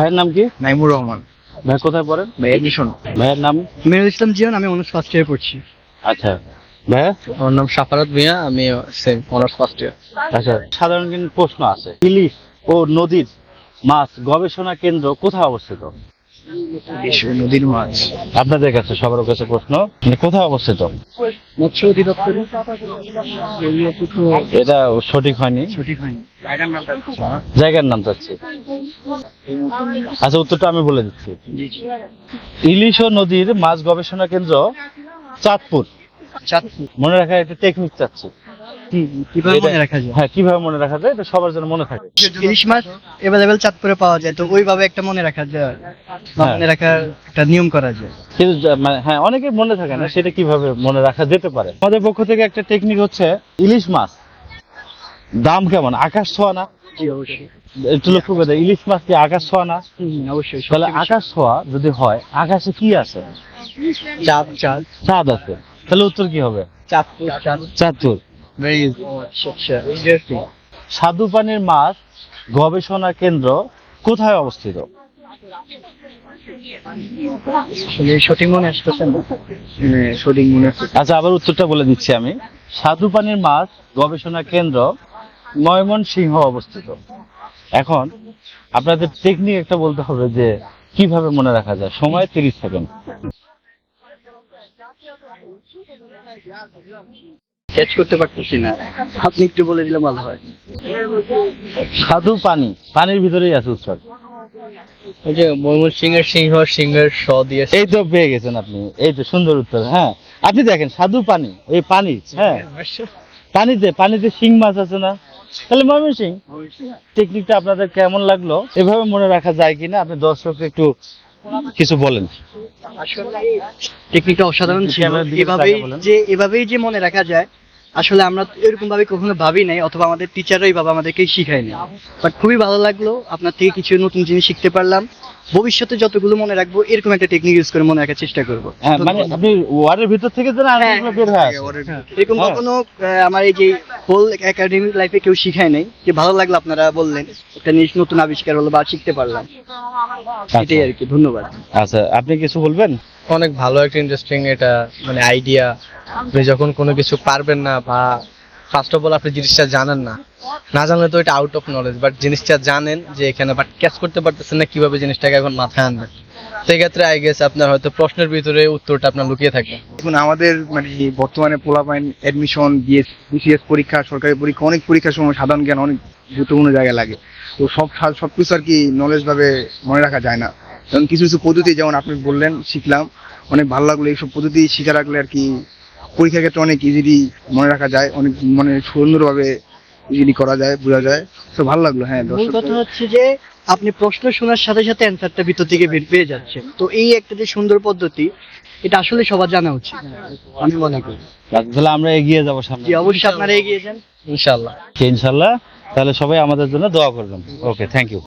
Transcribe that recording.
ভাইয়ের নাম কি? নাইমুর রহমান। ভাই কোথায় পড়েন? ভাই এডমিশন। ভাইয়ের নাম? মেহেরুল ইসলাম জিয়ন, আমি অনার্স ফার্স্ট ইয়ারে পড়ছি। আচ্ছা ভাইয়া? আমার নাম সাফারাত মিয়া, আমি সেম অনার্স ফার্স্ট ইয়ার। আচ্ছা, সাধারণ কিন্তু প্রশ্ন আছে। ইলিশ ও নদীর মাছ গবেষণা কেন্দ্র কোথায় অবস্থিত? নদীর মাছ আপনাদের কাছে, সবার কাছে প্রশ্ন, কোথায় অবস্থিত? মৎস্য অধিদপ্তরে। এটা সঠিক হয়নি। সঠিক হয়নি। জায়গার নাম চাচ্ছি। আচ্ছা, উত্তরটা আমি বলে দিচ্ছি। ইলিশ ও নদীর মাছ গবেষণা কেন্দ্র চাঁদপুর। চাঁদপুর। মনে রাখার একটা টেকনিক চাচ্ছি। কিভাবে মনে রাখা যায়? হ্যাঁ, কিভাবে মনে রাখা যায় এটা সবার জন্য মনে থাকে। ইলিশ মাছ এভেলেবেল চাঁদপুরে পাওয়া যায়, তো ওইভাবে একটা মনে রাখা যায় বা হ্যাঁ। মনে রাখার একটা নিয়ম করা যায়। কিন্তু মানে হ্যাঁ, অনেকে মনে থাকে না, সেটা কিভাবে মনে রাখা যেতে পারে। আমাদের পক্ষ থেকে একটা টেকনিক হচ্ছে, ইলিশ মাছ দাম কেমন? আকাশ ছোঁয়া না? জি অবশ্যই। একটু লক্ষ্য করে, ইলিশ মাছ কি আকাশ ছোঁয়া না? অবশ্যই। তাহলে আকাশ ছোঁয়া যদি হয়, আকাশে কি আছে? চাঁদ। চাঁদ। চাঁদ আছে। তাহলে উত্তর কি হবে? চাঁদপুর। চাঁদ। চাঁদপুর। Very interesting. স্বাদু পানির মাছ গবেষণা কেন্দ্র কোথায় অবস্থিত? সঠিক মনে আসতেছে না। সঠিক মনে আছে। আচ্ছা, আবার উত্তরটা বলে দিচ্ছি আমি। স্বাদু পানির মাছ গবেষণা কেন্দ্র ময়মনসিংহ অবস্থিত। এখন আপনাদের টেকনিক একটা বলতে হবে যে কিভাবে মনে রাখা যায়। সময় 30 সেকেন্ড। ক্যাচ করতে পারতেছি না, আপনি একটু বলে দিলে ভালো হয়। স্বাদু পানি, পানির ভিতরেই আছে উত্তর। ওই যে ময়মনসিংহের সিংহের স দিয়ে। এই তো পেয়ে গেছেন আপনি, এই তো সুন্দর উত্তর। হ্যাঁ, আপনি দেখেন স্বাদু পানি, এই পানি, হ্যাঁ পানিতে পানিতে শিং মাছ আছে না? তাহলে ময়মনসিংহ। টেকনিকটা আপনাদের কেমন লাগলো? এভাবে মনে রাখা যায় কিনা আপনি দর্শককে একটু কিছু বলেন। টেকনিকটা অসাধারণ ছিল। এভাবেই যে মনে রাখা যায়, আসলে আমরা এরকম ভাবে কখনো ভাবি নাই, অথবা আমাদের টিচাররা এইভাবে আমাদেরকে শিখায়নি। বাট খুবই ভালো লাগলো, আপনার থেকে কিছু নতুন জিনিস শিখতে পারলাম। ভবিষ্যতে যতগুলো মনে রাখবো, এরকম একটা টেকনিক ইউজ করে মনে রাখার চেষ্টা করবো। হ্যাঁ, মানে আপনি ওয়ার্ডের ভিতর থেকে যেন আনসারগুলো বের হয়ে আসে। এরকম কখনো আমার এই যে হোল একাডেমিক লাইফে কেউ শিখায় নাই। যে ভালো লাগলো, আপনারা বললেন, একটা জিনিস নতুন আবিষ্কার হলো বা শিখতে পারলাম, এটাই আর কি। ধন্যবাদ। আচ্ছা, আপনি কিছু বলবেন? অনেক ভালো একটা ইন্টারেস্টিং এটা মানে আইডিয়া। আপনি যখন কোনো কিছু পারবেন না বা ফার্স্ট অফ অল আপনি জিনিসটা জানেন না, না জানলে তো এটা আউট অফ নলেজ, বাট জিনিসটা জানেন যে এখানে, বাট ক্যাচ করতে পারতেছেন না কিভাবে জিনিসটাকে এখন মাথায় আনবেন। সেই ক্ষেত্রে আই গেস আপনার হয়তো প্রশ্নের ভিতরে উত্তরটা আপনার লুকিয়ে থাকে। এখন আমাদের মানে বর্তমানে পোলাপাইন এডমিশন, বিসিএস পরীক্ষা, সরকারি পরীক্ষা, অনেক পরীক্ষার সময় সাধারণ জ্ঞান অনেক গুরুত্বপূর্ণ জায়গায় লাগে। তো সবকিছু আর কি নলেজ ভাবে মনে রাখা যায় না। যেমন কিছু কিছু পদ্ধতি, যেমন আপনি বললেন, শিখলাম, অনেক ভালো লাগলো। এইসব পদ্ধতি শিখে রাখলে আর কি পরীক্ষার ক্ষেত্রে অনেক ইজিলি মনে রাখা যায়, অনেক মানে সুন্দরভাবে ইজিলি করা যায়, বোঝা যায়। তো ভালো লাগলো। হ্যাঁ, মূল কথা হচ্ছে যে আপনি প্রশ্ন শোনার সাথে সাথে অ্যান্সারটা ভিতর থেকে বের পেয়ে যাচ্ছেন। তো এই একটা যে সুন্দর পদ্ধতি, এটা আসলে সবার জানা উচিত, আমি মনে করি। তাহলে আমরা এগিয়ে যাবো সামনে। জি অবশ্যই, আপনারা এগিয়ে যান ইনশাআল্লাহ। ইনশাল্লাহ। তাহলে সবাই আমাদের জন্য দোয়া করবেন। ওকে, থ্যাংক ইউ।